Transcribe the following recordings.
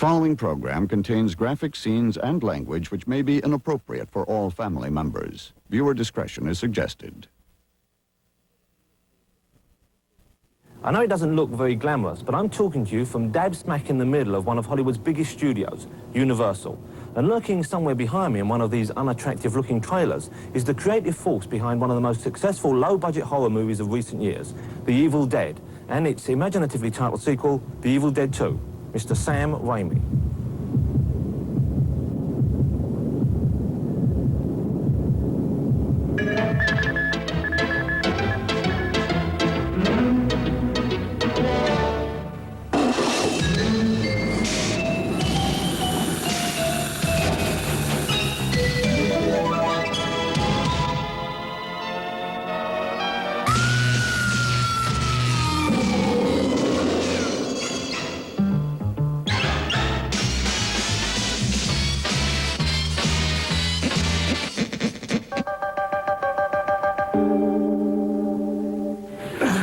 following program contains graphic scenes and language which may be inappropriate for all family members. Viewer discretion is suggested. I know it doesn't look very glamorous, but I'm talking to you from dab smack in the middle of one of Hollywood's biggest studios, Universal. And lurking somewhere behind me in one of these unattractive-looking trailers is the creative force behind one of the most successful low-budget horror movies of recent years, The Evil Dead, and its imaginatively titled sequel, The Evil Dead 2, Mr. Sam Raimi.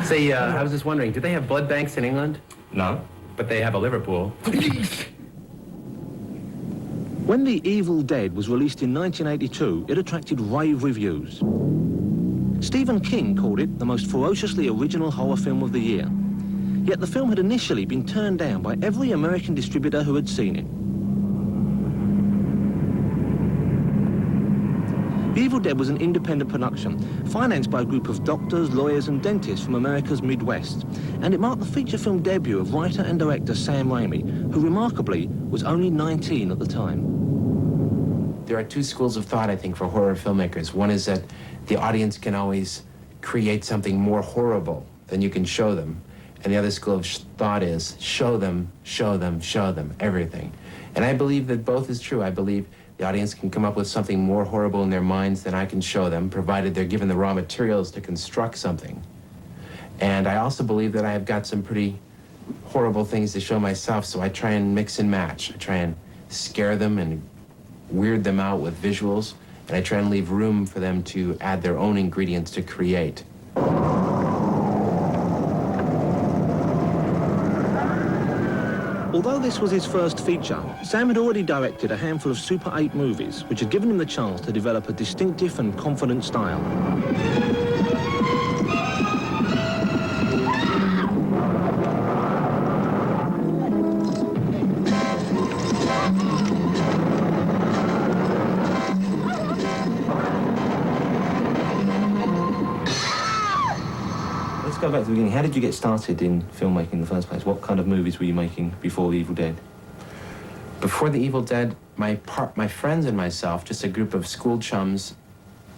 Say, I was just wondering, do they have blood banks in England? No. But they have a Liverpool. When The Evil Dead was released in 1982, it attracted rave reviews. Stephen King called it the most ferociously original horror film of the year. Yet the film had initially been turned down by every American distributor who had seen it. The Evil Dead was an independent production, financed by a group of doctors, lawyers and dentists from America's Midwest, and it marked the feature film debut of writer and director Sam Raimi, who remarkably was only 19 at the time. There are two schools of thought, I think, for horror filmmakers. One is that the audience can always create something more horrible than you can show them. And the other school of thought is show them, show them, show them, everything. And I believe that both is true. I believe the audience can come up with something more horrible in their minds than I can show them, provided they're given the raw materials to construct something. And I also believe that I have got some pretty horrible things to show myself, so I try and mix and match. I try and scare them and weird them out with visuals, and I try and leave room for them to add their own ingredients to create. Although this was his first feature, Sam had already directed a handful of Super 8 movies, which had given him the chance to develop a distinctive and confident style. Let's go back to the beginning. How did you get started in filmmaking in the first place? What kind of movies were you making before The Evil Dead? Before The Evil Dead, my friends and myself, just a group of school chums,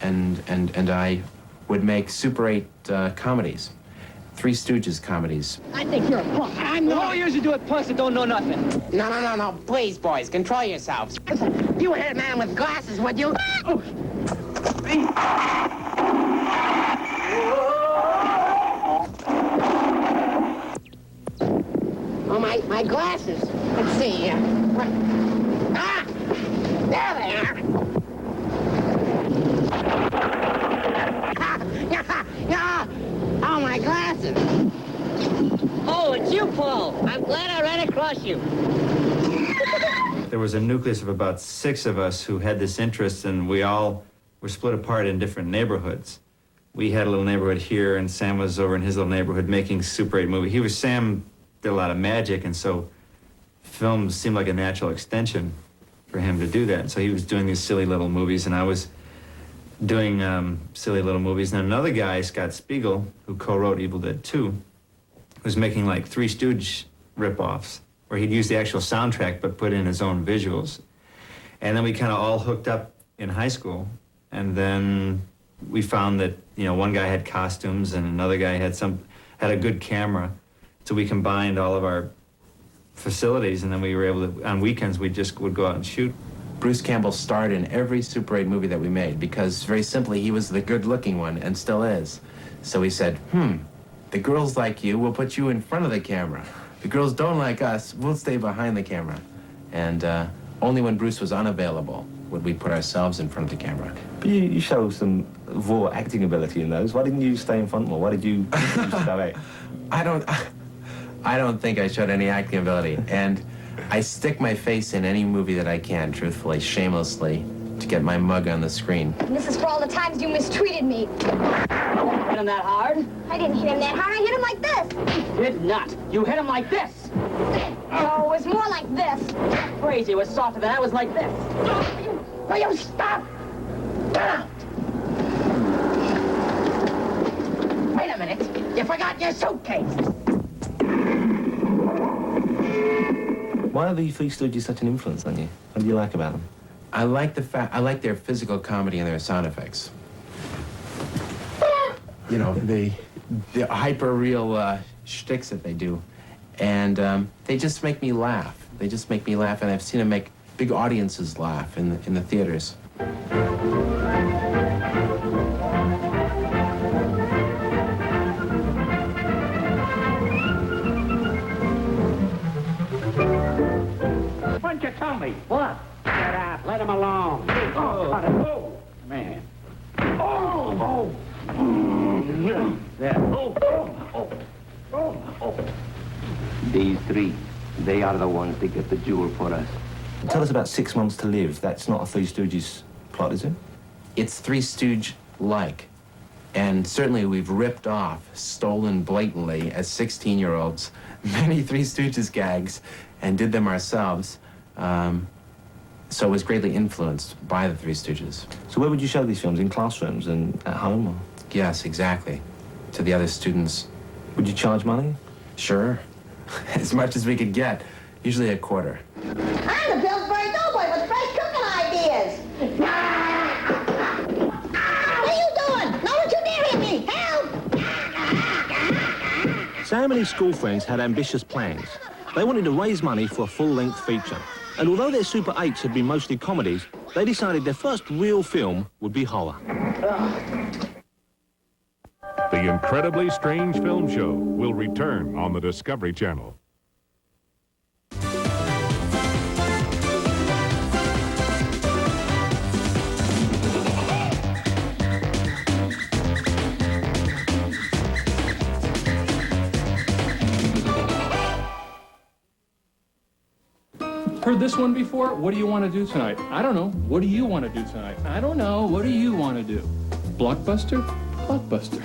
and I would make Super 8 comedies. Three Stooges comedies. I think you're a punk. I'm not. All you usually do it punks that don't know nothing. No. Please, boys, control yourselves. You would hit a man with glasses, would you? Oh. Oh, my glasses. Let's see. Ah! There they are. Oh, my glasses. Oh, it's you, Paul. I'm glad I ran across you. There was a nucleus of about 6 of us who had this interest, and we all were split apart in different neighborhoods. We had a little neighborhood here, and Sam was over in his little neighborhood making Super 8 movies. Sam did a lot of magic, and so film seemed like a natural extension for him to do that. And so he was doing these silly little movies, and I was doing silly little movies. And then another guy, Scott Spiegel, who co-wrote Evil Dead 2, was making like Three Stooges rip-offs, where he'd use the actual soundtrack but put in his own visuals. And then we kind of all hooked up in high school, and then we found that, you know, one guy had costumes and another guy had a good camera. So we combined all of our facilities, and then we were able to, on weekends, we just would go out and shoot. Bruce Campbell starred in every Super 8 movie that we made because, very simply, he was the good-looking one and still is. So he said, the girls like you, we'll put you in front of the camera. The girls don't like us, we'll stay behind the camera. And only when Bruce was unavailable would we put ourselves in front of the camera. But you show some raw acting ability in those. Why didn't you stay in front more? Why did you direct? I don't think I showed any acting ability. And I stick my face in any movie that I can, truthfully, shamelessly, to get my mug on the screen. And this is for all the times you mistreated me. Hit him that hard? I didn't hit him that hard. I hit him like this. You did not. You hit him like this. Oh, it was more like this. Crazy. It was softer than that. It was like this. Will you stop? Wait a minute. You forgot your suitcase. Why are the Three Stooges such an influence on you? What do you like about them? I like their physical comedy and their sound effects. You know, the hyper-real shticks that they do. And they just make me laugh. They just make me laugh, and I've seen them make big audiences laugh in the theaters. Why don't you tell me? What? Get out. Let him alone. Oh, man. Oh. There. These three, they are the ones that get the jewel for us. Tell us about 6 Months to Live. That's not a Three Stooges plot, is it? It's Three Stooge-like. And certainly we've ripped off, stolen blatantly, as 16-year-olds, many Three Stooges gags and did them ourselves. So it was greatly influenced by the Three Stooges. So where would you show these films? In classrooms and at home? Or? Yes, exactly. To the other students. Would you charge money? Sure. As much as we could get. Usually a quarter. I'm the Pillsbury Doughboy with fresh cooking ideas. What are you doing? No, don't you dare hit me. Help! Sam and his school friends had ambitious plans. They wanted to raise money for a full-length feature. And although their Super 8s had been mostly comedies, they decided their first real film would be horror. The Incredibly Strange Film Show will return on the Discovery Channel. Heard this one before? What do you want to do tonight? I don't know. What do you want to do tonight? I don't know. What do you want to do? Blockbuster? Blockbuster.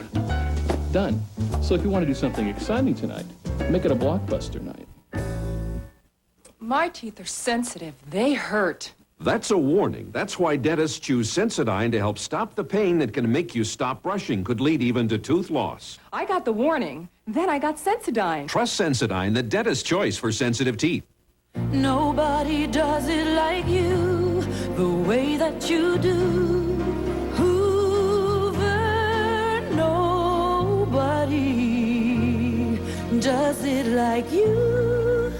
Done. So if you want to do something exciting tonight, make it a blockbuster night. My teeth are sensitive. They hurt. That's a warning. That's why dentists choose Sensodyne to help stop the pain that can make you stop brushing, could lead even to tooth loss. I got the warning. Then I got Sensodyne. Trust Sensodyne, the dentist's choice for sensitive teeth. Nobody does it like you, the way that you do. Hoover, nobody does it like you.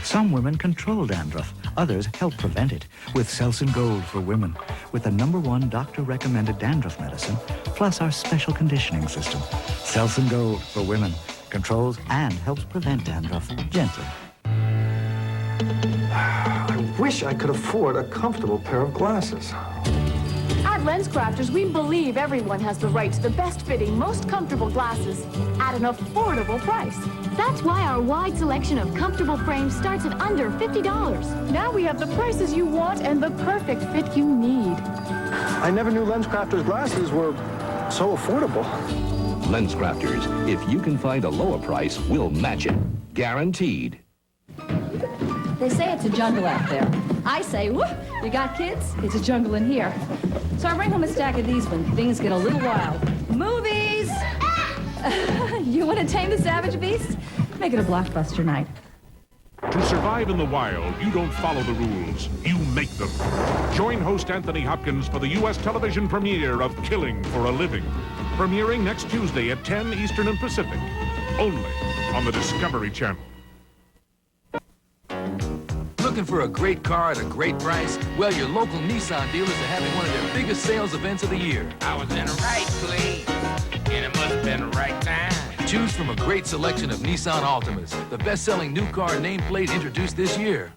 Some women control dandruff. Others help prevent it with Selsun Gold for women, with the #1 doctor-recommended dandruff medicine, plus our special conditioning system. Selsun Gold for women controls and helps prevent dandruff gently. I wish I could afford a comfortable pair of glasses. At LensCrafters, we believe everyone has the right to the best-fitting, most comfortable glasses at an affordable price. That's why our wide selection of comfortable frames starts at under $50. Now we have the prices you want and the perfect fit you need. I never knew LensCrafters glasses were so affordable. LensCrafters, if you can find a lower price, we'll match it. Guaranteed. They say it's a jungle out there. I say, whoop, you got kids? It's a jungle in here. So I bring home a stack of these when things get a little wild. Movies! You want to tame the savage beast? Make it a blockbuster night. To survive in the wild, you don't follow the rules, you make them. Join host Anthony Hopkins for the U.S. television premiere of Killing for a Living. Premiering next Tuesday at 10 Eastern and Pacific. Only on the Discovery Channel. Looking for a great car at a great price? Well, your local Nissan dealers are having one of their biggest sales events of the year. I was in the right place, and it must have been the right time. Choose from a great selection of Nissan Altimas, the best-selling new car nameplate introduced this year.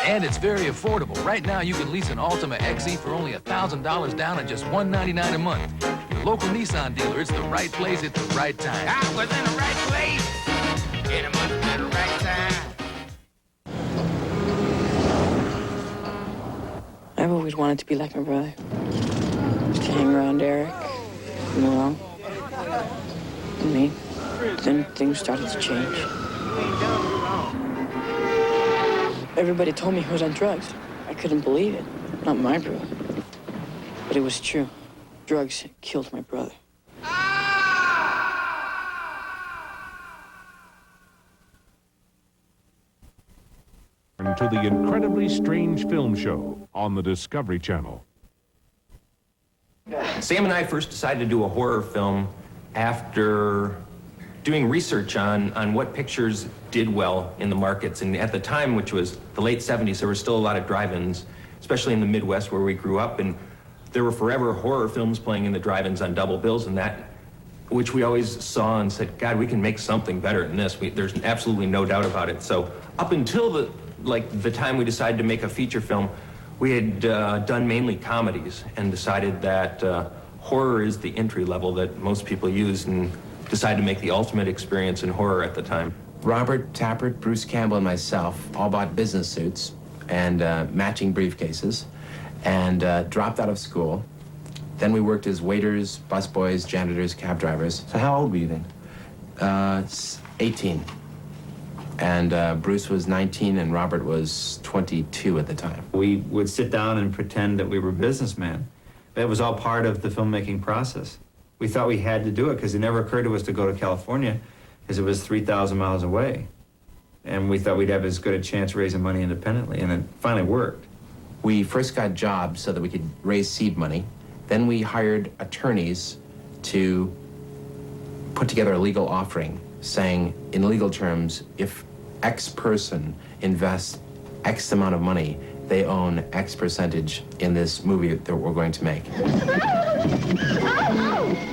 And it's very affordable. Right now, you can lease an Altima XE for only $1,000 down and just $199 a month. Your local Nissan dealer, it's the right place at the right time. I was in the right place, and it must have been the right time. always wanted to be like my brother. Just to hang around Eric, and along, and me. Then things started to change. Everybody told me he was on drugs. I couldn't believe it. Not my brother. But it was true. Drugs killed my brother. To the incredibly strange film show on the Discovery Channel. Sam and I first decided to do a horror film after doing research on what pictures did well in the markets. And at the time, which was the late 70s, there were still a lot of drive-ins, especially in the Midwest where we grew up. And there were forever horror films playing in the drive-ins on double bills, and that, which we always saw and said, God, we can make something better than this. There's absolutely no doubt about it. So up until the time we decided to make a feature film, we had done mainly comedies and decided that horror is the entry level that most people use, and decided to make the ultimate experience in horror at the time. Robert Tappert, Bruce Campbell, and myself all bought business suits and matching briefcases and dropped out of school. Then we worked as waiters, busboys, janitors, cab drivers. So how old were you then? 18. And Bruce was 19 and Robert was 22 at the time. We would sit down and pretend that we were businessmen. That was all part of the filmmaking process. We thought we had to do it because it never occurred to us to go to California because it was 3,000 miles away. And we thought we'd have as good a chance raising money independently, and it finally worked. We first got jobs so that we could raise seed money. Then we hired attorneys to put together a legal offering saying, in legal terms, if X person invests X amount of money, they own X percentage in this movie that we're going to make.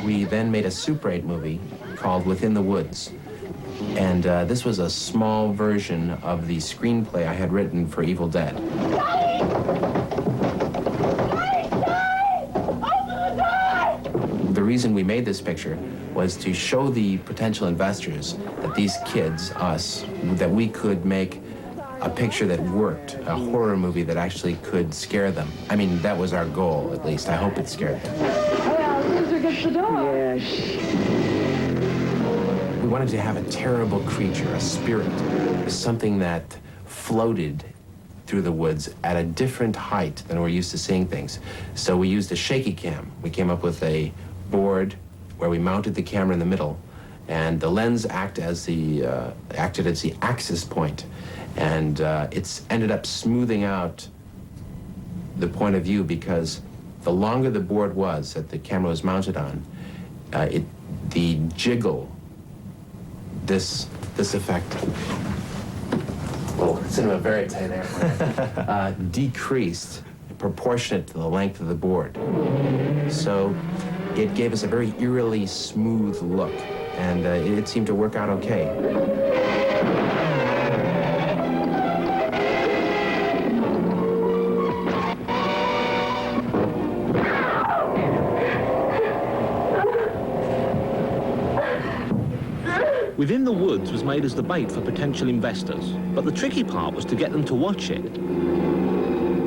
We then made a Super 8 movie called Within the Woods. And this was a small version of the screenplay I had written for Evil Dead. The reason we made this picture was to show the potential investors that these kids, us, that we could make a picture that worked, a horror movie that actually could scare them. I mean, that was our goal, at least. I hope it scared them. Well, loser gets the door. Yes. We wanted to have a terrible creature, a spirit, something that floated through the woods at a different height than we're used to seeing things. So we used a shaky cam. We came up with a board where we mounted the camera in the middle, and the lens acted as the axis point. And it's ended up smoothing out the point of view because the longer the board was that the camera was mounted on, the jiggle, this effect, well, cinema verite there, decreased proportionate to the length of the board. So it gave us a very eerily smooth look, and it seemed to work out okay. Within the Woods was made as the bait for potential investors, but the tricky part was to get them to watch it.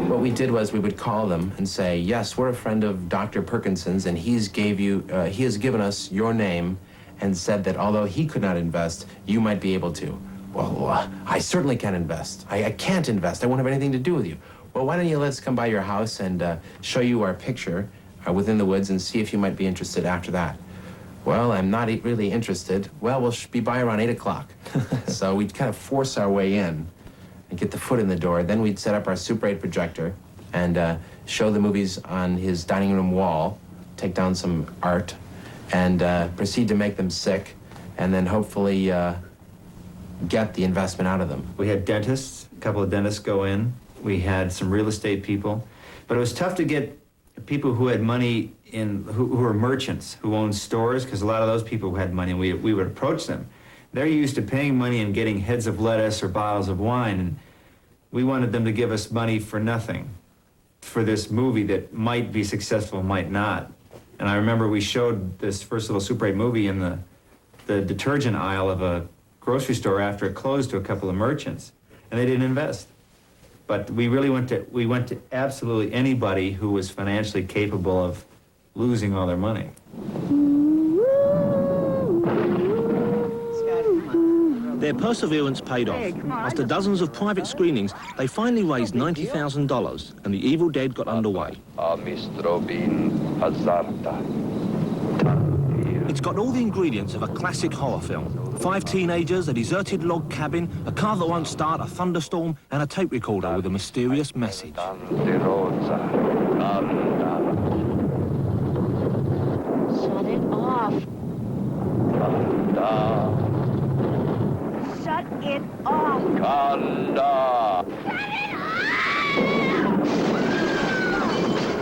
What we did was we would call them and say, yes, we're a friend of Dr. Perkinson's, and he has given us your name and said that although he could not invest, you might be able to. Well, I certainly can invest. I can't invest. I won't have anything to do with you. Well, why don't you let us come by your house and show you our picture Within the Woods and see if you might be interested after that. Well, I'm not really interested. Well, we'll be by around 8 o'clock. So we'd kind of force our way in and get the foot in the door. Then we'd set up our Super 8 projector and show the movies on his dining room wall, take down some art, and proceed to make them sick, and then hopefully get the investment out of them. We had dentists, a couple of dentists go in. We had some real estate people. But it was tough to get people who had money who were merchants, who owned stores, because a lot of those people had money, and we would approach them. They're used to paying money and getting heads of lettuce or bottles of wine, and we wanted them to give us money for nothing for this movie that might be successful, might not. And I remember we showed this first little Super 8 movie in the detergent aisle of a grocery store after it closed to a couple of merchants, and they didn't invest. But we really went to absolutely anybody who was financially capable of losing all their money. Their perseverance paid off. After dozens of private screenings, they finally raised $90,000 and The Evil Dead got underway. It's got all the ingredients of a classic horror film. 5 teenagers, a deserted log cabin, a car that won't start, a thunderstorm, and a tape recorder with a mysterious message. Shut it off. Shut it off.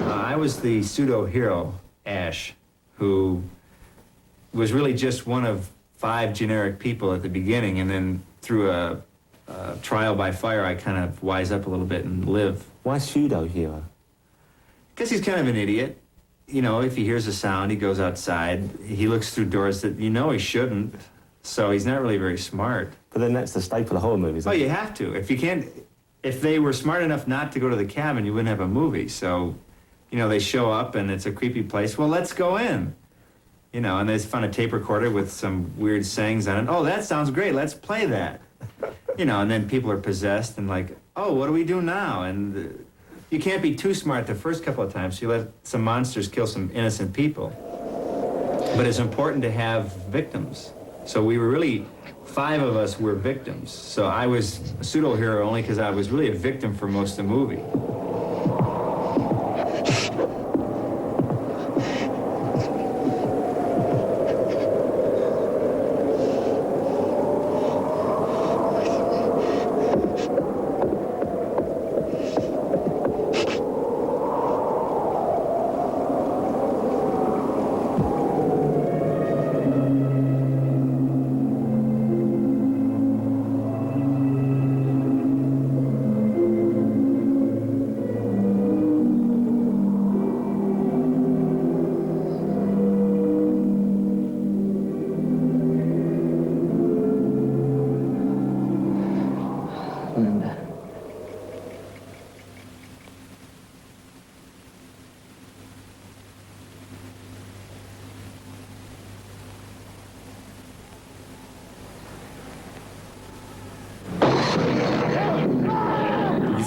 I was the pseudo-hero, Ash, who was really just one of 5 generic people at the beginning, and then through a trial by fire, I kind of wise up a little bit and live. Why pseudo-hero? Because he's kind of an idiot. You know, if he hears a sound, he goes outside. He looks through doors that you know he shouldn't, so he's not really very smart. But then that's the staple of horror movies. Oh, you have to. If they were smart enough not to go to the cabin, you wouldn't have a movie. So, you know, they show up and it's a creepy place. Well, let's go in. You know, and they found a tape recorder with some weird sayings on it. Oh, that sounds great. Let's play that. You know, and then people are possessed and like, oh, what do we do now? And you can't be too smart the first couple of times. So you let some monsters kill some innocent people. But it's important to have victims. So we were really, 5 of us were victims. So I was a pseudo-hero only because I was really a victim for most of the movie.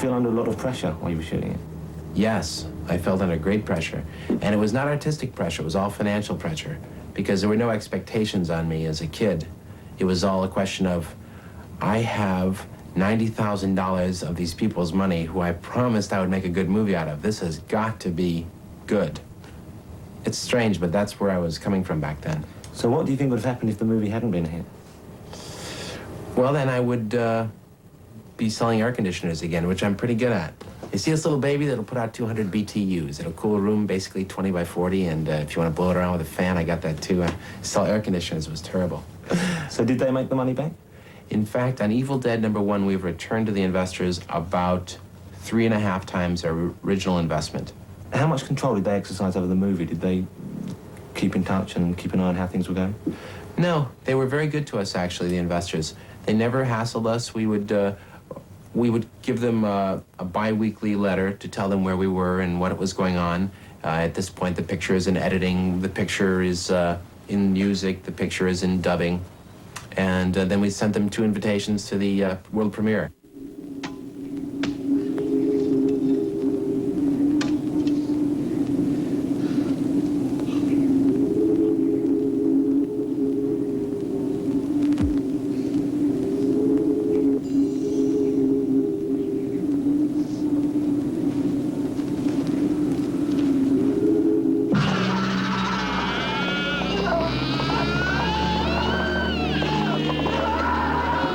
Feel under a lot of pressure while you were shooting it? Yes, I felt under great pressure. And it was not artistic pressure, it was all financial pressure. Because there were no expectations on me as a kid. It was all a question of, I have $90,000 of these people's money who I promised I would make a good movie out of. This has got to be good. It's strange, but that's where I was coming from back then. So what do you think would have happened if the movie hadn't been a hit? Well, then I would be selling air conditioners again, which I'm pretty good at. You see this little baby that'll put out 200 BTUs. It'll cool a room basically 20 by 40, and if you want to blow it around with a fan, I got that too. Sell air conditioners was terrible. So did they make the money back? In fact, on Evil Dead #1, we've returned to the investors about 3.5 times our original investment. How much control did they exercise over the movie? Did they keep in touch and keep an eye on how things were going? No, they were very good to us, actually, the investors. They never hassled us. We would give them a bi-weekly letter to tell them where we were and what was going on. At this point, the picture is in editing, the picture is in music, the picture is in dubbing. And then we sent them 2 invitations to the world premiere.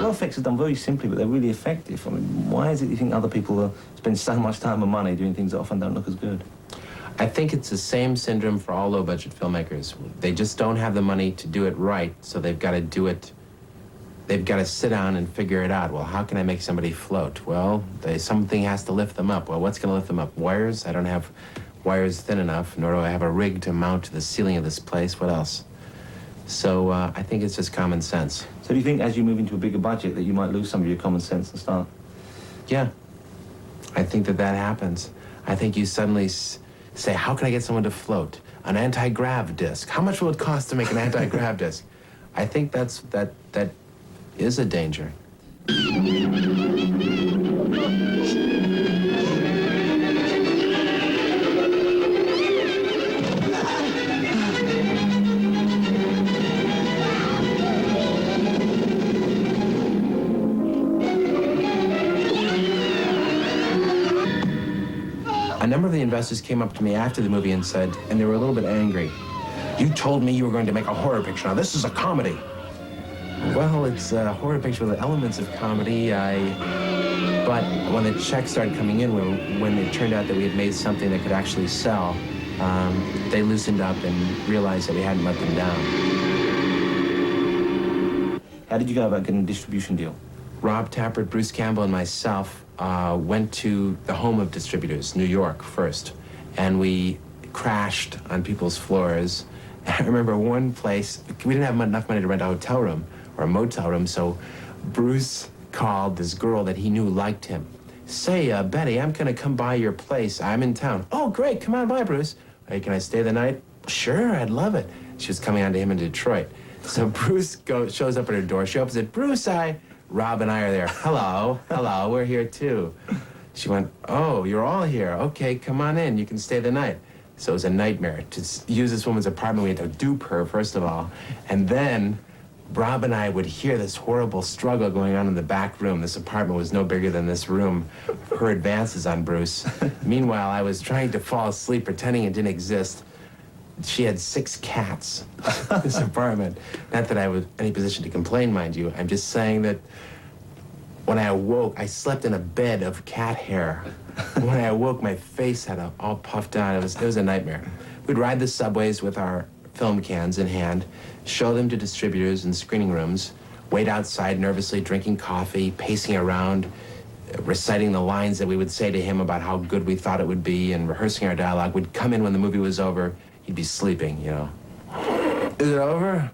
Effects are done very simply, but they're really effective. I mean, why is it you think other people spend so much time and money doing things that often don't look as good? I think it's the same syndrome for all low-budget filmmakers. They just don't have the money to do it right, so they've got to do it. They've got to sit down and figure it out. Well, how can I make somebody float? Well, something has to lift them up. Well, what's going to lift them up? Wires? I don't have wires thin enough, nor do I have a rig to mount to the ceiling of this place. What else? So I think it's just common sense. So do you think as you move into a bigger budget that you might lose some of your common sense and start? Yeah. I think that happens. I think you suddenly say, how can I get someone to float? An anti-grav disc. How much will it cost to make an anti-grav disc? I think that is a danger. A number of the investors came up to me after the movie and said, and they were a little bit angry, "You told me you were going to make a horror picture. Now this is a comedy." Well, it's a horror picture with elements of comedy. But when the checks started coming in, when it turned out that we had made something that could actually sell, they loosened up and realized that we hadn't let them down. How did you go about getting a distribution deal? Rob Tappert, Bruce Campbell, and myself went to the home of distributors, New York, first, and we crashed on people's floors. I remember one place, we didn't have enough money to rent a hotel room or a motel room, so Bruce called this girl that he knew liked him. "Say, Betty, I'm gonna come by your place. I'm in town." "Oh, great, come on by, Bruce." "Hey, can I stay the night?" "Sure, I'd love it." She was coming on to him in Detroit. So Bruce shows up at her door. She opens it. "Bruce, Rob and I are there." "Hello, hello, we're here too." She went, "Oh, you're all here. Okay, come on in. You can stay the night." So it was a nightmare to use this woman's apartment. We had to dupe her, first of all. And then Rob and I would hear this horrible struggle going on in the back room. This apartment was no bigger than this room. Her advances on Bruce. Meanwhile, I was trying to fall asleep, pretending it didn't exist. She had 6 cats in this apartment. Not that I was in any position to complain, mind you. I'm just saying that when I awoke, I slept in a bed of cat hair. When I awoke, my face had all puffed out. It was a nightmare. We'd ride the subways with our film cans in hand, show them to distributors in screening rooms, wait outside nervously, drinking coffee, pacing around, reciting the lines that we would say to him about how good we thought it would be, and rehearsing our dialogue. We'd come in when the movie was over. He'd be sleeping, you know. "Is it over?"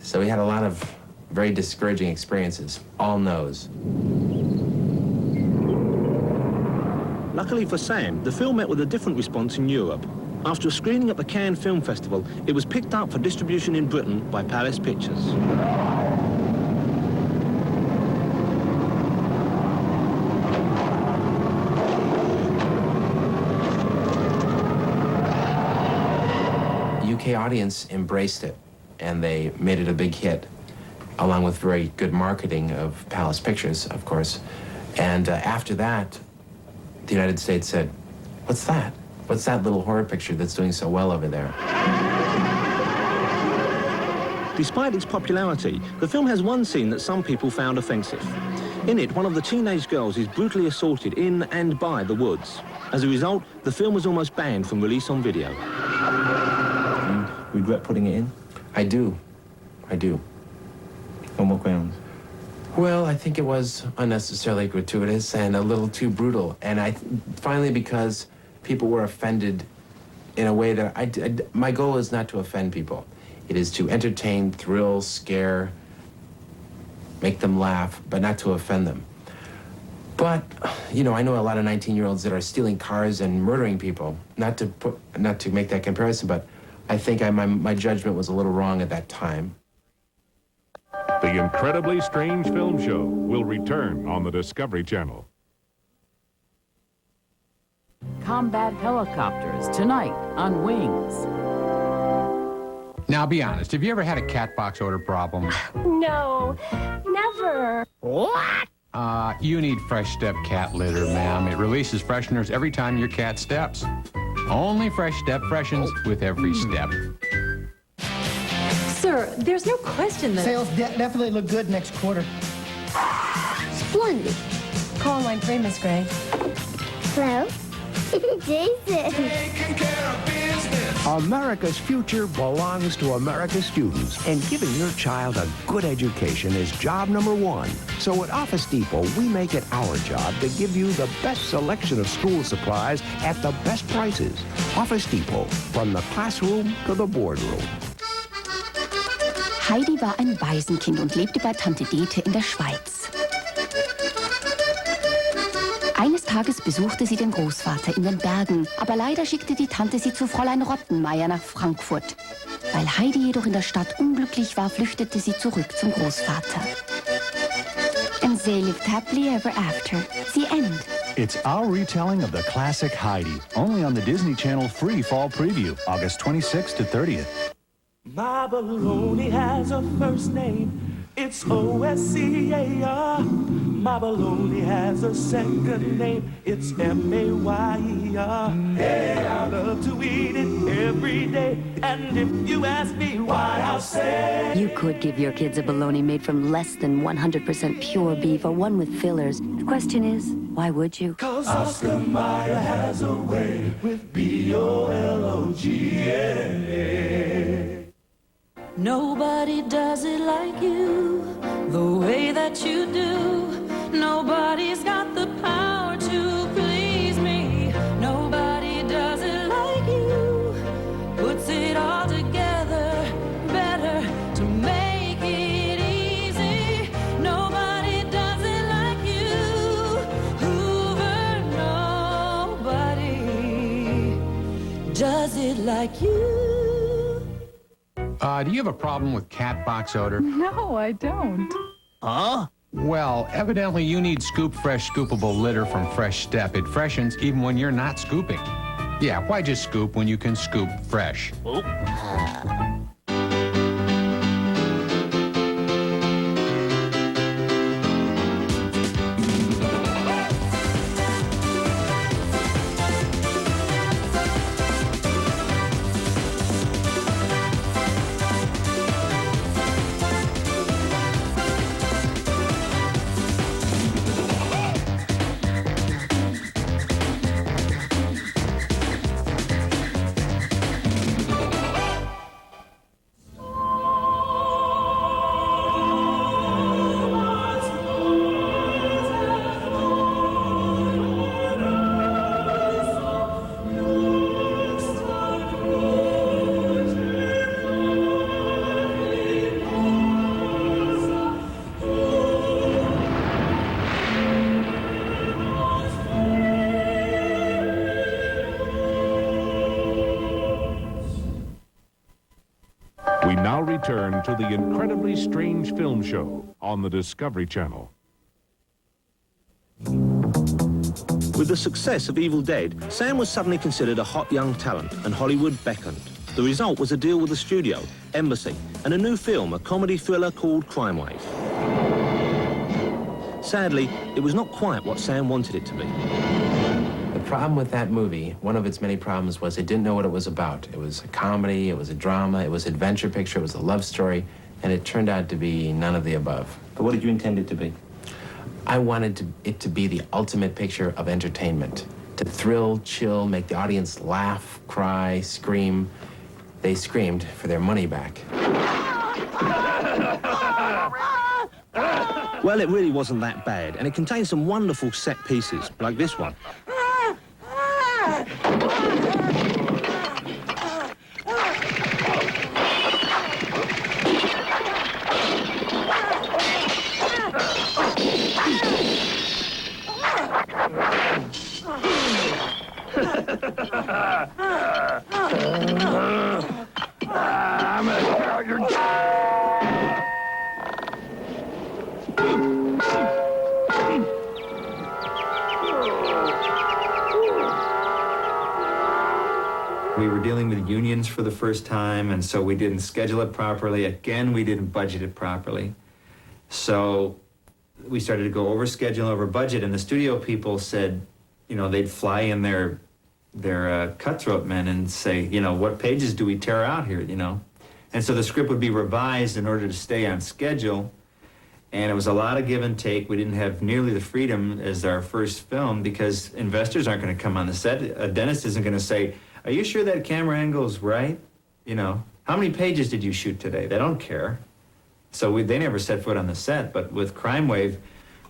So we had a lot of very discouraging experiences. All no's. Luckily for Sam, the film met with a different response in Europe. After a screening at the Cannes Film Festival, it was picked up for distribution in Britain by Palace Pictures. The UK audience embraced it, and they made it a big hit, along with very good marketing of Palace Pictures, of course. And after that, the United States said, "What's that? What's that little horror picture that's doing so well over there?" Despite its popularity, the film has one scene that some people found offensive. In it, one of the teenage girls is brutally assaulted in and by the woods. As a result, the film was almost banned from release on video. You regret putting it in? I do. I do. On what grounds? Well, I think it was unnecessarily gratuitous and a little too brutal. And finally, because people were offended in a way that my goal is not to offend people. It is to entertain, thrill, scare, make them laugh, but not to offend them. But, you know, I know a lot of 19-year-olds that are stealing cars and murdering people. Not to make that comparison, but I think my judgment was a little wrong at that time. The Incredibly Strange Film Show will return on the Discovery Channel. Combat helicopters tonight on Wings. Now, be honest, have you ever had a cat box odor problem? No, never. What? You need Fresh Step cat litter, ma'am. It releases fresheners every time your cat steps. Only Fresh Step freshens with every step. Sir, there's no question that... Sales definitely look good next quarter. Splendid. Call line 3, Miss Gray. Hello? Jason. America's future belongs to America's students, and giving your child a good education is job number 1. So at Office Depot, we make it our job to give you the best selection of school supplies at the best prices. Office Depot, from the classroom to the boardroom. Heidi war ein Waisenkind und lebte bei Tante Dete in der Schweiz. Eines Eines Tages besuchte sie den Großvater in den Bergen, aber leider schickte die Tante sie zu Fräulein Rottenmeier nach Frankfurt. Weil Heidi jedoch in der Stadt unglücklich war, flüchtete sie zurück zum Großvater. And they lived happily ever after. The end. It's our retelling of the classic Heidi, only on the Disney Channel free fall preview, August 26th to 30th. My baloney has a first name. It's O-S-C-A-R. My baloney has a second name. It's M-A-Y-E-R. Hey, I love to eat it every day. And if you ask me why, I'll say... You could give your kids a bologna made from less than 100% pure beef or one with fillers. The question is, why would you? 'Cause Oscar Mayer has a way with B-O-L-O-G-N-A. Nobody does it like you, the way that you do. Nobody's got the power to please me. Nobody does it like you, puts it all together better to make it easy. Nobody does it like you, Hoover. Nobody does it like you. Do you have a problem with cat box odor? No, I don't. Huh? Well, evidently you need Scoop Fresh scoopable litter from Fresh Step. It freshens even when you're not scooping. Yeah, why just scoop when you can scoop fresh? Oh. We now return to the incredibly strange film show on the Discovery Channel. With the success of Evil Dead, Sam was suddenly considered a hot young talent, and Hollywood beckoned. The result was a deal with the studio, Embassy, and a new film, a comedy thriller called Crime Wave. Sadly, it was not quite what Sam wanted it to be. The problem with that movie, one of its many problems, was it didn't know what it was about. It was a comedy, it was a drama, it was an adventure picture, it was a love story, and it turned out to be none of the above. But what did you intend it to be? I wanted it to be the ultimate picture of entertainment. To thrill, chill, make the audience laugh, cry, scream. They screamed for their money back. Well, it really wasn't that bad, and it contained some wonderful set pieces, like this one. I'm gonna tear out your We were dealing with unions for the first time, and so we didn't schedule it properly. Again, we didn't budget it properly. So we started to go over schedule, over budget, and the studio people said, you know, they'd fly in their cutthroat men and say, you know, what pages do we tear out here, you know? And so the script would be revised in order to stay on schedule, and it was a lot of give and take. We didn't have nearly the freedom as our first film because investors aren't going to come on the set. A dentist isn't going to say, are you sure that camera angle's right? You know, how many pages did you shoot today? They don't care. So they never set foot on the set, but with Crime Wave,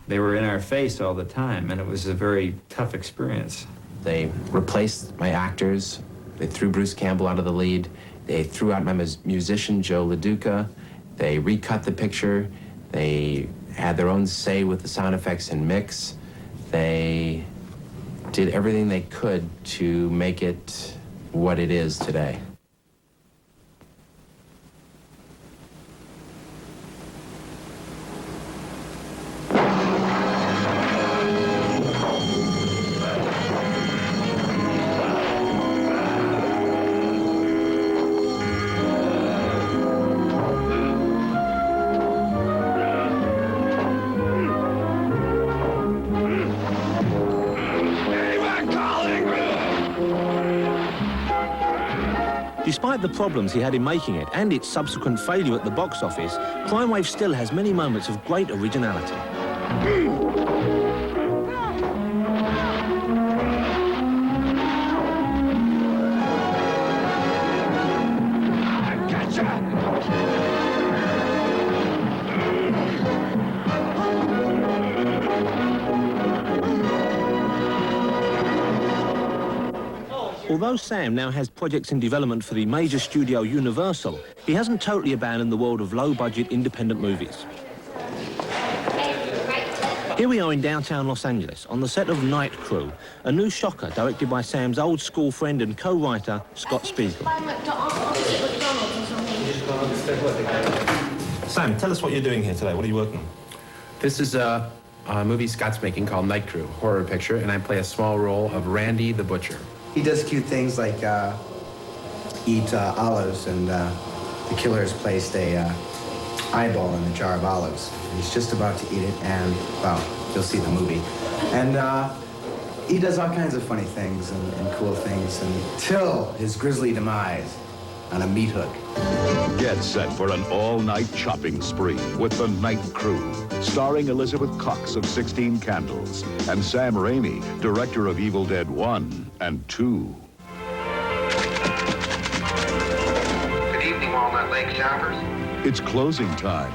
they were in our face all the time, and it was a very tough experience. They replaced my actors. They threw Bruce Campbell out of the lead. They threw out my musician, Joe LaDuca. They recut the picture. They had their own say with the sound effects and mix. They did everything they could to make it what it is today. Despite the problems he had in making it and its subsequent failure at the box office, Crime Wave still has many moments of great originality. Although Sam now has projects in development for the major studio Universal, he hasn't totally abandoned the world of low-budget independent movies. Here we are in downtown Los Angeles, on the set of Night Crew, a new shocker directed by Sam's old school friend and co-writer, Scott Spiegel. Sam, tell us what you're doing here today. What are you working on? This is a movie Scott's making called Night Crew, horror picture, and I play a small role of Randy the Butcher. He does cute things like eat olives, and the killer has placed a eyeball in a jar of olives. And he's just about to eat it, and, well, you'll see the movie. And he does all kinds of funny things and cool things until his grisly demise on a meat hook. Get set for an all-night chopping spree with The Night Crew, starring Elizabeth Cox of 16 Candles and Sam Raimi, director of Evil Dead 1 and 2. Good evening, Walnut Lake shoppers. It's closing time,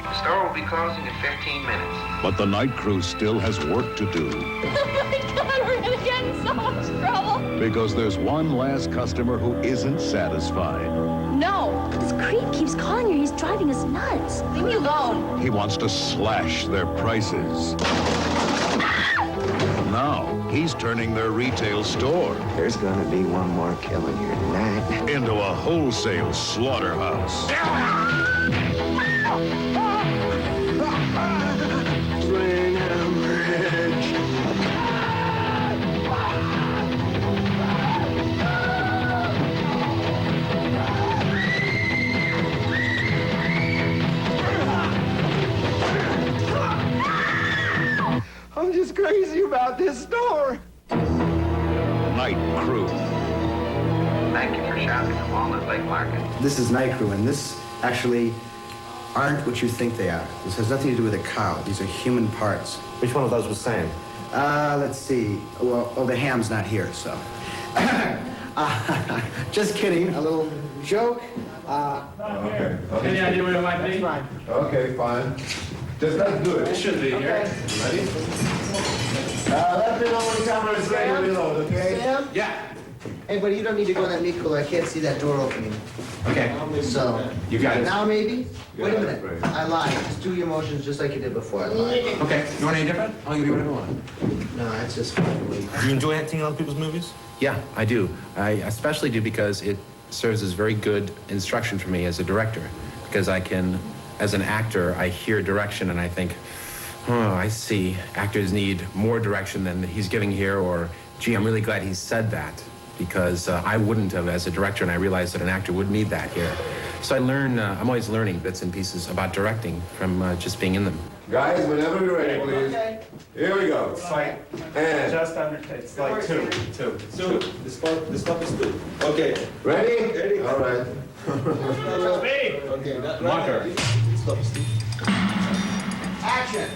The store will be closing in 15 minutes. but The Night Crew still has work to do Oh my God, we're gonna get in so much trouble. because there's one last customer who isn't satisfied. No, this creep keeps calling her. He's driving us nuts. Leave me alone. He wants to slash their prices. Now, he's turning their retail store. There's gonna be one more killing here tonight. Into a wholesale slaughterhouse. I'm just crazy about this store. Night Crew. Thank you for shopping at Walnut Lake Market. This is Night Crew, and this actually aren't what you think they are. This has nothing to do with a cow. These are human parts. Which one of those was Sam? Let's see. Well, the ham's not here, so. Just kidding. A little joke. Okay. Any idea where it might be? Fine. Okay, fine. Just let's do it. It should be here. Ready? Let me know when the camera is ready to reload, okay? Sam? Yeah. Hey, buddy, you don't need to go in that meat cooler. I can't see that door opening. Okay. So. You got it. Now, maybe? Yeah, Wait a that's minute. right. I lied. Just do your motions just like you did before. I lied. Okay. You want any different? I'll give you whatever you want. No, it's just fine. Do you enjoy acting in other people's movies? Yeah, I do. I especially do because it serves as very good instruction for me as a director. Because I can, as an actor, I hear direction and I think, oh, I see. Actors need more direction than he's giving here, or, gee, I'm really glad he said that. Because I wouldn't have as a director, and I realized that an actor would need that here. So I learn, I'm always learning bits and pieces about directing from just being in them. Guys, whenever you're ready, please. Okay. Here we go. Fight. And. Just under, it's like two. This cup is two. Okay. Ready? Ready? All right. Okay, that marker. Stop, Steve. Action!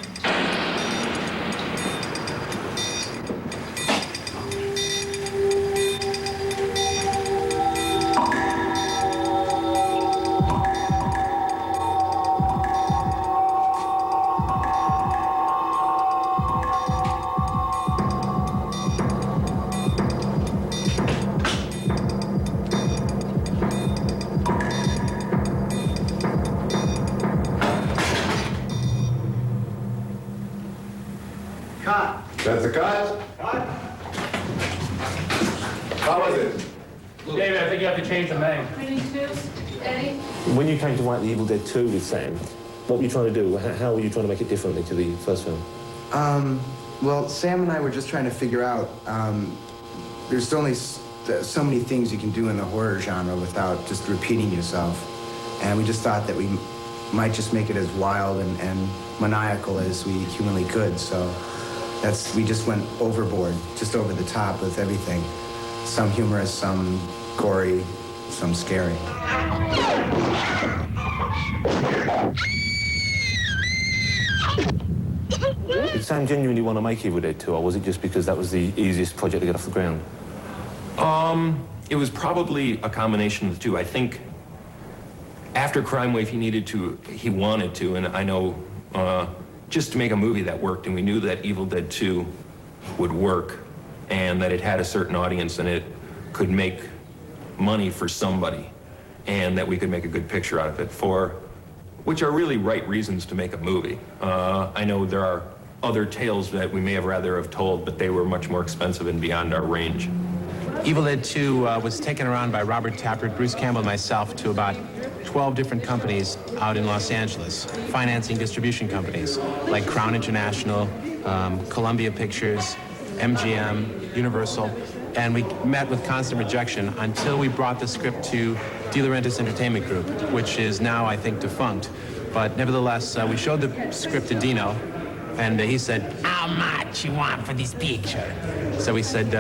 Cut. That's a cut? Cut. How was it? David, I think you have to change the name. Eddie? When you came to write The Evil Dead 2 with Sam, what were you trying to do? How were you trying to make it differently to the first film? Well, Sam and I were just trying to figure out, there's only so many things you can do in the horror genre without just repeating yourself. And we just thought that we might just make it as wild and maniacal as we humanly could. So we just went overboard, just over the top with everything. Some humorous, some gory, some scary. Did Sam genuinely want to make Evil Dead 2, or was it just because that was the easiest project to get off the ground? It was probably a combination of the two. I think after Crime Wave, he wanted to, and I know just to make a movie that worked, and we knew that Evil Dead 2 would work, and that it had a certain audience, and it could make money for somebody, and that we could make a good picture out of it, which are really right reasons to make a movie. I know there are other tales that we may have rather have told, but they were much more expensive and beyond our range. Evil Dead 2 was taken around by Robert Tappert, Bruce Campbell, and myself to about 12 different companies out in Los Angeles, financing distribution companies like Crown International, Columbia Pictures, MGM, Universal, and we met with constant rejection until we brought the script to De Laurentiis Entertainment Group, which is now, I think, defunct. But nevertheless, we showed the script to Dino, and he said, "How much you want for this picture?" So we said,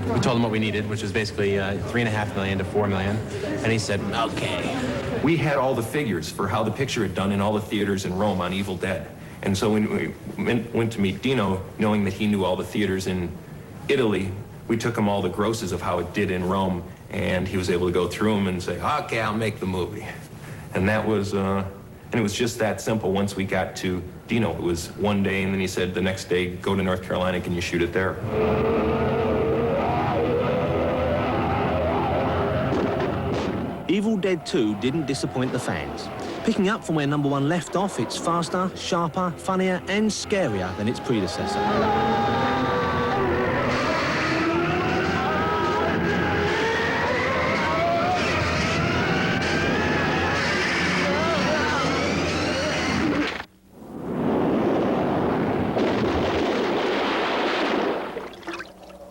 we told him what we needed, which was basically $3.5 million to $4 million, and he said, "Okay." We had all the figures for how the picture had done in all the theaters in Rome on Evil Dead. And so when we went to meet Dino, knowing that he knew all the theaters in Italy, we took him all the grosses of how it did in Rome, and he was able to go through them and say, "Okay, I'll make the movie." And that was, and it was just that simple. Once we got to Dino, it was one day, and then he said the next day, "Go to North Carolina, can you shoot it there?" Evil Dead 2 didn't disappoint the fans. Picking up from where number 1 left off, it's faster, sharper, funnier, and scarier than its predecessor.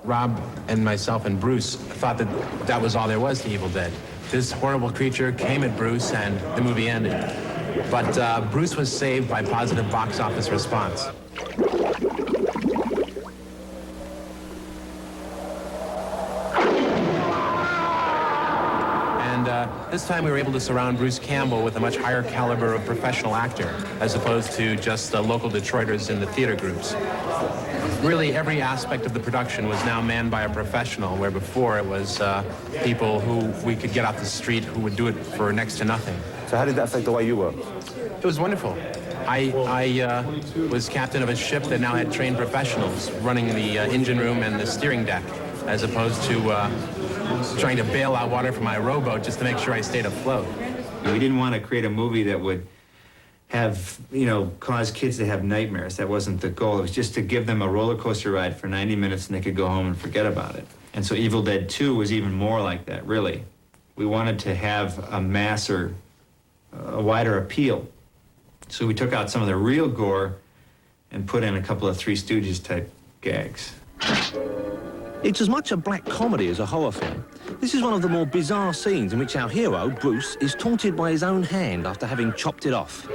Rob and myself and Bruce thought that that was all there was to Evil Dead. This horrible creature came at Bruce and the movie ended. But Bruce was saved by positive box office response. And this time we were able to surround Bruce Campbell with a much higher caliber of professional actor, as opposed to just local Detroiters in the theater groups. Really, every aspect of the production was now manned by a professional, where before it was people who we could get off the street who would do it for next to nothing. So how did that affect the way you worked? It was wonderful. I was captain of a ship that now had trained professionals running the engine room and the steering deck, as opposed to trying to bail out water from my rowboat just to make sure I stayed afloat. We didn't want to create a movie that would have, cause kids to have nightmares. That wasn't the goal. It was just to give them a roller coaster ride for 90 minutes and they could go home and forget about it. And so Evil Dead 2 was even more like that, really. We wanted to have a wider appeal. So we took out some of the real gore and put in a couple of Three Stooges type gags. It's as much a black comedy as a horror film. This is one of the more bizarre scenes in which our hero, Bruce, is taunted by his own hand after having chopped it off.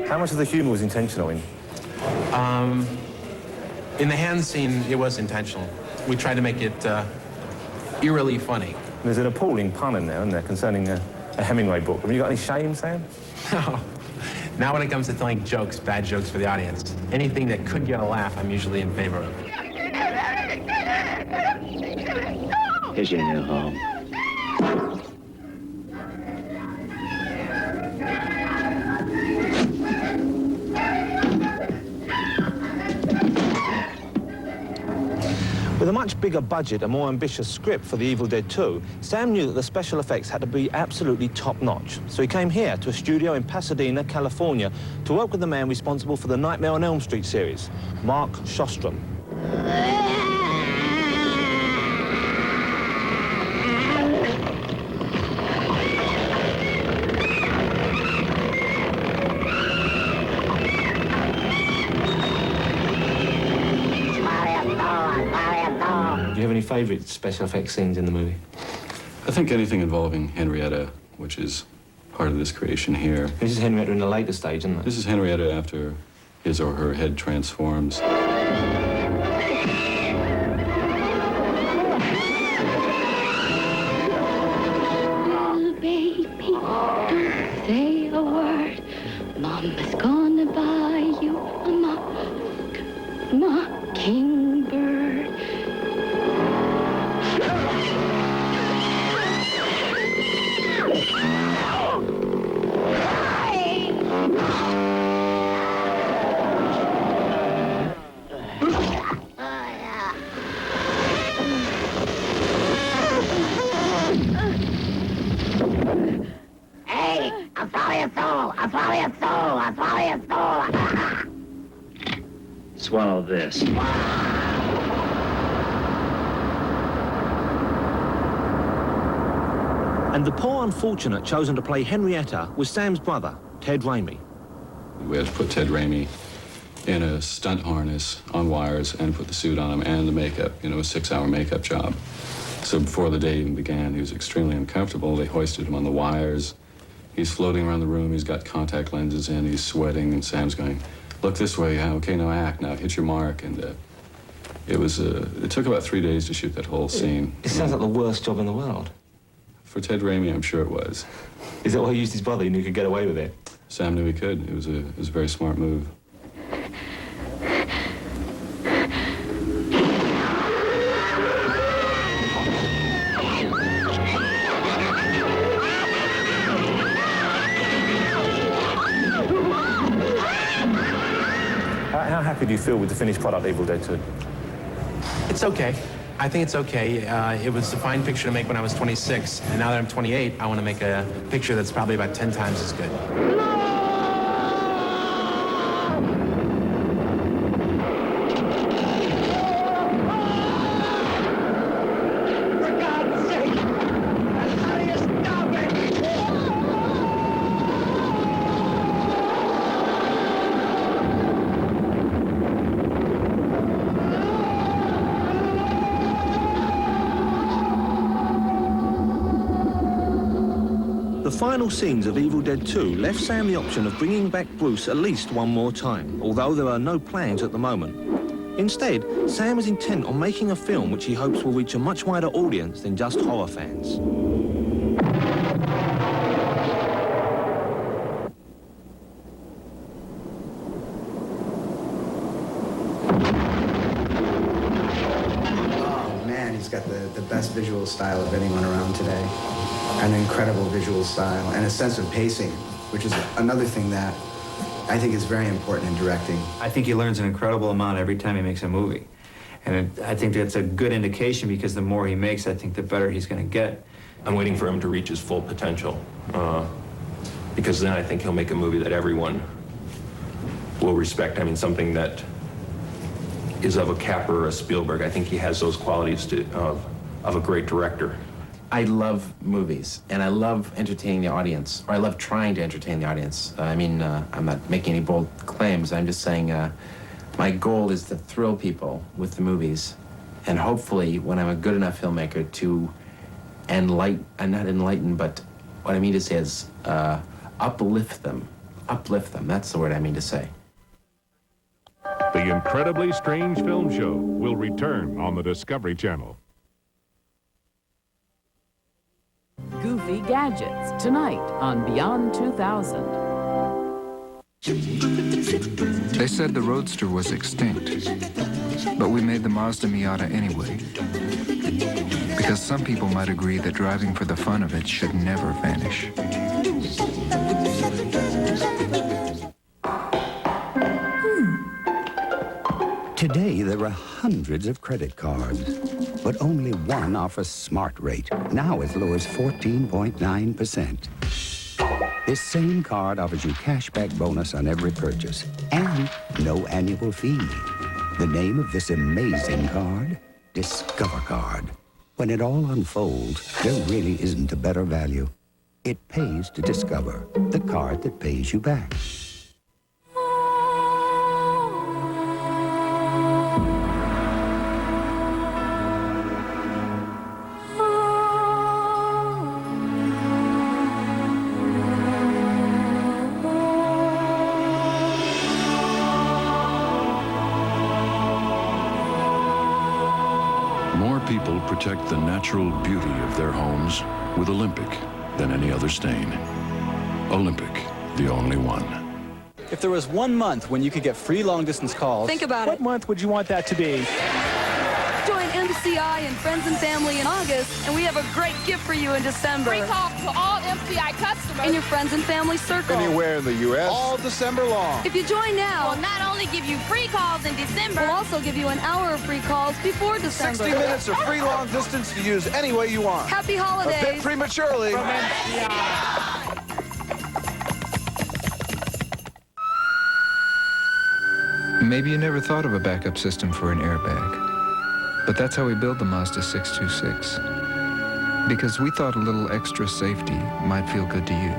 How much of the humor was intentional in? In the hand scene, it was intentional. We tried to make it eerily funny. There's an appalling pun in there, isn't there, concerning a Hemingway book. Have you got any shame, Sam? No. Now when it comes to telling jokes, bad jokes for the audience, anything that could get a laugh, I'm usually in favor of. Here's your new home. With a much much bigger budget and more ambitious script for The Evil Dead 2, Sam knew that the special effects had to be absolutely top-notch. So he came here to a studio in Pasadena, California, to work with the man responsible for the Nightmare on Elm Street series, Mark Shostrom. Do you have any favourite special effects scenes in the movie? I think anything involving Henrietta, which is part of this creation here. This is Henrietta in the later stage, isn't it? This is Henrietta after his or her head transforms. Oh, baby, don't say a word. Mama's gonna buy you a mockingbird. Hey, I'll swallow your soul. I'll swallow your soul. I'll swallow your soul. Swallow this. And the poor unfortunate chosen to play Henrietta was Sam's brother, Ted Raimi. We had to put Ted Raimi in a stunt harness on wires and put the suit on him and the makeup, you know, a 6-hour makeup job. So before the day even began, he was extremely uncomfortable. They hoisted him on the wires. He's floating around the room. He's got contact lenses in. He's sweating. And Sam's going, look this way. Okay, now act. Now hit your mark. And it took about 3 days to shoot that whole scene. It sounds like the worst job in the world. For Ted Raimi, I'm sure it was. Is that why he used his brother? He knew he could get away with it? Sam knew he could. It was a very smart move. How happy do you feel with the finished product, Evil Dead 2? It's okay. I think it's okay. It was a fine picture to make when I was 26, and now that I'm 28, I want to make a picture that's probably about 10 times as good. The final scenes of Evil Dead 2 left Sam the option of bringing back Bruce at least one more time, although there are no plans at the moment. Instead, Sam is intent on making a film which he hopes will reach a much wider audience than just horror fans. Oh man, he's got the best visual style of anyone around today. An incredible visual style and a sense of pacing, which is another thing that I think is very important in directing. I think he learns an incredible amount every time he makes a movie. And I think that's a good indication because the more he makes, I think the better he's going to get. I'm waiting for him to reach his full potential because then I think he'll make a movie that everyone will respect. I mean, something that is of a Capra or a Spielberg. I think he has those qualities of a great director. I love movies, and I love entertaining the audience, or I love trying to entertain the audience. I mean, I'm not making any bold claims. I'm just saying my goal is to thrill people with the movies, and hopefully, when I'm a good enough filmmaker, to not enlighten, but what I mean to say is uplift them. Uplift them, that's the word I mean to say. The Incredibly Strange Film Show will return on the Discovery Channel. Goofy gadgets tonight on Beyond 2000. They said the Roadster was extinct, but we made the Mazda Miata anyway. Because some people might agree that driving for the fun of it should never vanish. Today, there are hundreds of credit cards. but only one offers Smart Rate, now as low as 14.9%. This same card offers you cashback bonus on every purchase and no annual fee. The name of this amazing card? Discover Card. When it all unfolds, there really isn't a better value. It pays to discover, the card that pays you back. More people protect the natural beauty of their homes with Olympic than any other stain. Olympic, the only one. If there was 1 month when you could get free long-distance calls, think about what month would you want that to be? Join MCI and Friends and Family in August, and we have a great gift for you in December. Free call to all MCI customers. In your Friends and Family circle. Anywhere in the U.S. All December long. If you join now, We'll not only give you free calls in December, we'll also give you an hour of free calls before December. 60 minutes of free long distance to use any way you want. Happy holidays. A bit prematurely. From MCI. Maybe you never thought of a backup system for an airbag. But that's how we built the Mazda 626. Because we thought a little extra safety might feel good to you.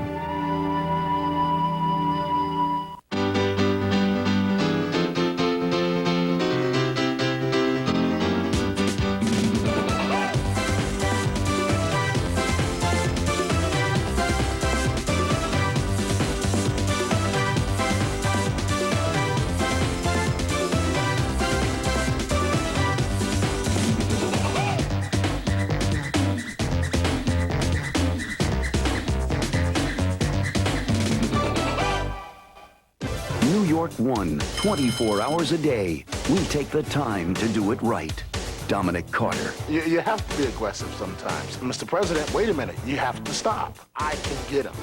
New York One, 24 hours a day. We take the time to do it right. Dominic Carter. You have to be aggressive sometimes. Mr. President, wait a minute. You have to stop. I can get him.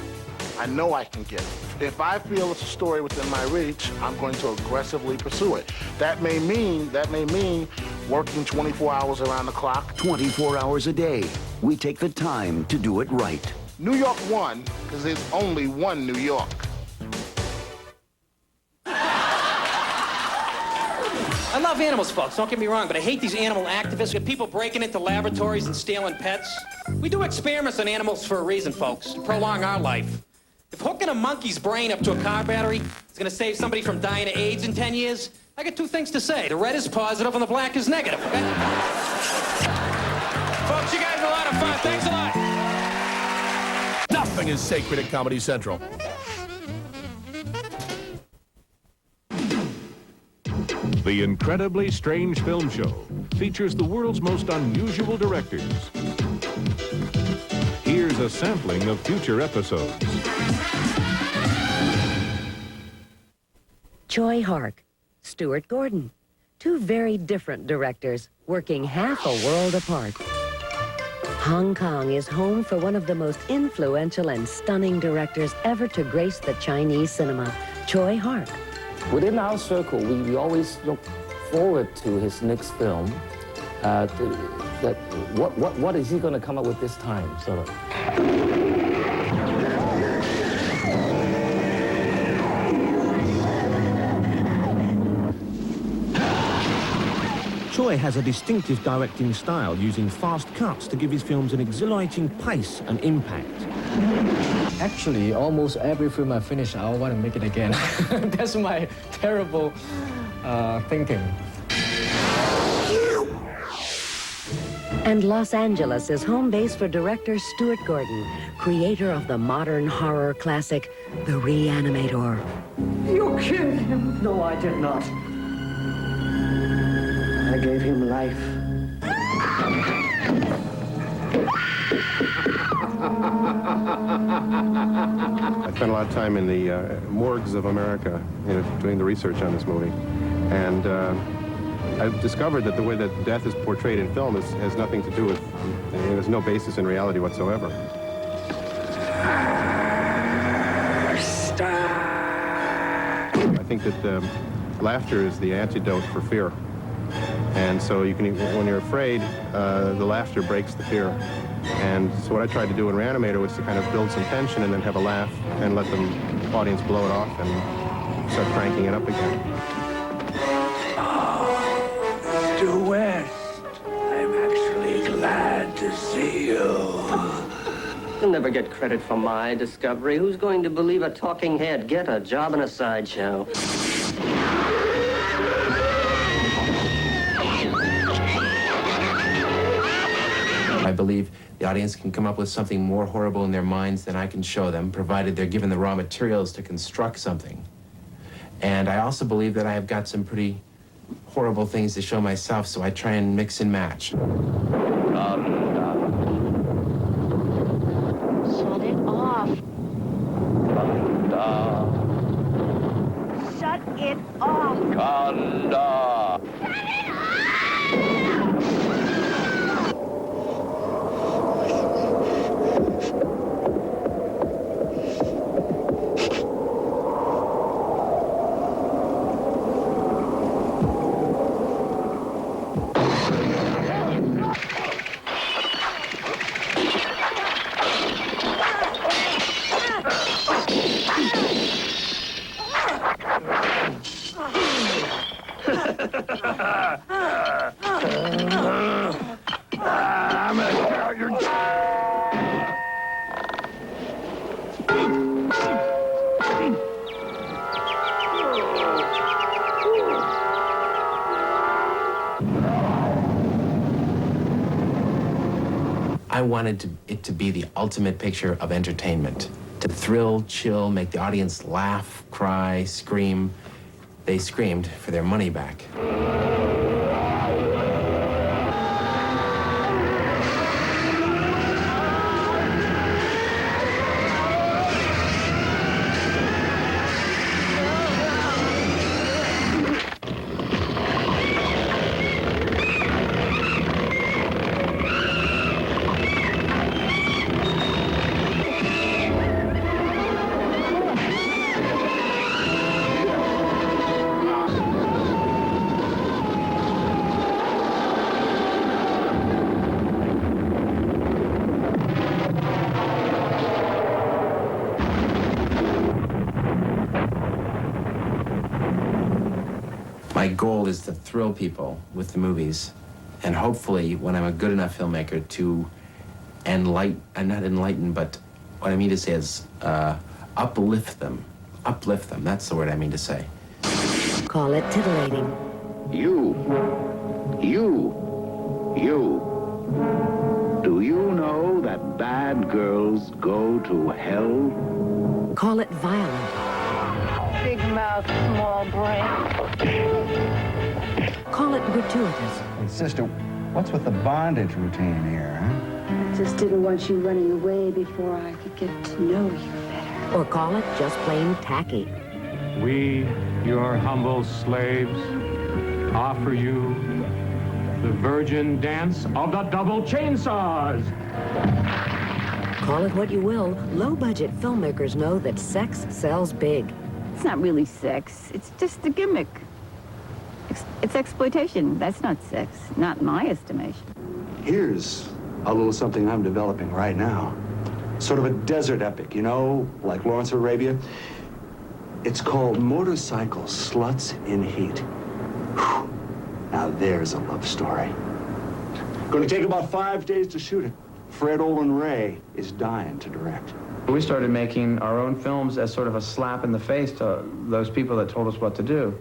I know I can get him. If I feel it's a story within my reach, I'm going to aggressively pursue it. That may mean working 24 hours around the clock. 24 hours a day. We take the time to do it right. New York One, because there's only one New York. I love animals, folks, don't get me wrong, but I hate these animal activists. We have people breaking into laboratories and stealing pets. We do experiments on animals for a reason, folks, to prolong our life. If hooking a monkey's brain up to a car battery is going to save somebody from dying of AIDS in 10 years, I got two things to say. The red is positive and the black is negative, okay? Folks, you guys are a lot of fun. Thanks a lot. Nothing is sacred at Comedy Central. The Incredibly Strange Film Show features the world's most unusual directors. Here's a sampling of future episodes. Choi Hark, Stuart Gordon. Two very different directors working half a world apart. Hong Kong is home for one of the most influential and stunning directors ever to grace the Chinese cinema, Choi Hark. Within our circle, we always look forward to his next film. What is he going to come up with this time, sort of? Choi has a distinctive directing style, using fast cuts to give his films an exhilarating pace and impact. Actually, almost every film I finish, I want to make it again. That's my terrible thinking. And Los Angeles is home base for director Stuart Gordon, creator of the modern horror classic, The Reanimator. You killed him. No, I did not. I gave him life. I spent a lot of time in the morgues of America, doing the research on this movie. And I've discovered that the way that death is portrayed in film has nothing to do with, there's no basis in reality whatsoever. I think that laughter is the antidote for fear. And so you can, when you're afraid, the laughter breaks the fear. And so what I tried to do in Reanimator was to kind of build some tension and then have a laugh and let the audience blow it off and start cranking it up again. Mr. West, I'm actually glad to see you. You'll never get credit for my discovery. Who's going to believe a talking head? Get a job in a sideshow. I believe the audience can come up with something more horrible in their minds than I can show them, provided they're given the raw materials to construct something. And I also believe that I have got some pretty horrible things to show myself, so I try and mix and match. Shut it off. Shut it off. I'm gonna tear out your... I wanted it to be the ultimate picture of entertainment. To thrill, chill, make the audience laugh, cry, scream. They screamed for their money back. My goal is to thrill people with the movies, and hopefully, when I'm a good enough filmmaker, to not enlighten, but what I mean to say is uplift them. Uplift them, that's the word I mean to say. Call it titillating. You. Do you know that bad girls go to hell? Call it violent. Big mouth, small brain. Call it gratuitous. Hey, sister, what's with the bondage routine here, huh? I just didn't want you running away before I could get to know you better. Or call it just plain tacky. We, your humble slaves, offer you the virgin dance of the double chainsaws. Call it what you will, low-budget filmmakers know that sex sells big. It's not really sex. It's just a gimmick. It's exploitation. That's not sex, not in my estimation. Here's a little something I'm developing right now. Sort of a desert epic, you know, like Lawrence of Arabia. It's called Motorcycle Sluts in Heat. Whew. Now there's a love story. Going to take about 5 days to shoot it. Fred Olin Ray is dying to direct. We started making our own films as sort of a slap in the face to those people that told us what to do.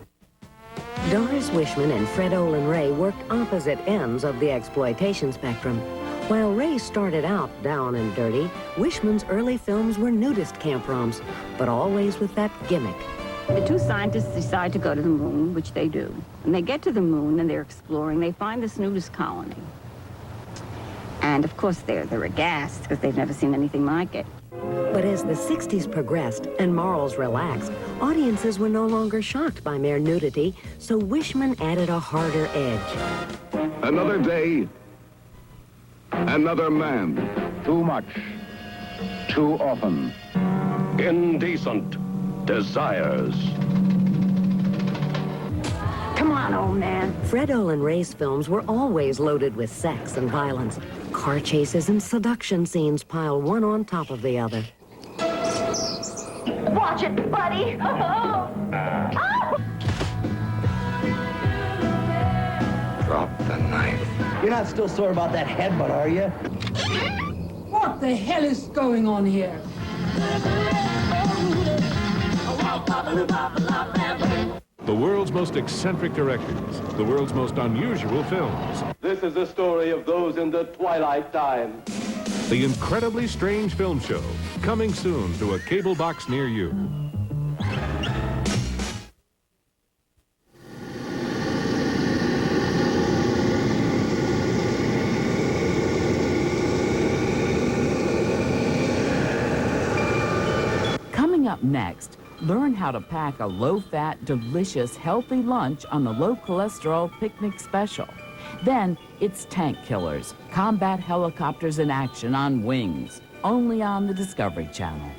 Doris Wishman and Fred Olin Ray worked opposite ends of the exploitation spectrum. While Ray started out down and dirty, Wishman's early films were nudist camp roms, but always with that gimmick. The two scientists decide to go to the moon, which they do. And they get to the moon and they're exploring. They find this nudist colony. And of course they're aghast because they've never seen anything like it. But as the 60s progressed and morals relaxed, audiences were no longer shocked by mere nudity, so Wishman added a harder edge. Another day, another man. Too much. Too often. Indecent desires. Come on, old man. Fred Olin Ray's films were always loaded with sex and violence. Car chases and seduction scenes pile one on top of the other. Watch it, buddy. Oh. Drop the knife. You're not still sore about that headbutt, are you? What the hell is going on here? The world's most eccentric directors, the world's most unusual films. This is the story of those in the twilight time. The Incredibly Strange Film Show, coming soon to a cable box near you. Coming up next, learn how to pack a low-fat, delicious, healthy lunch on the low-cholesterol picnic special. Then, it's Tank Killers, combat helicopters in action on wings, only on the Discovery Channel.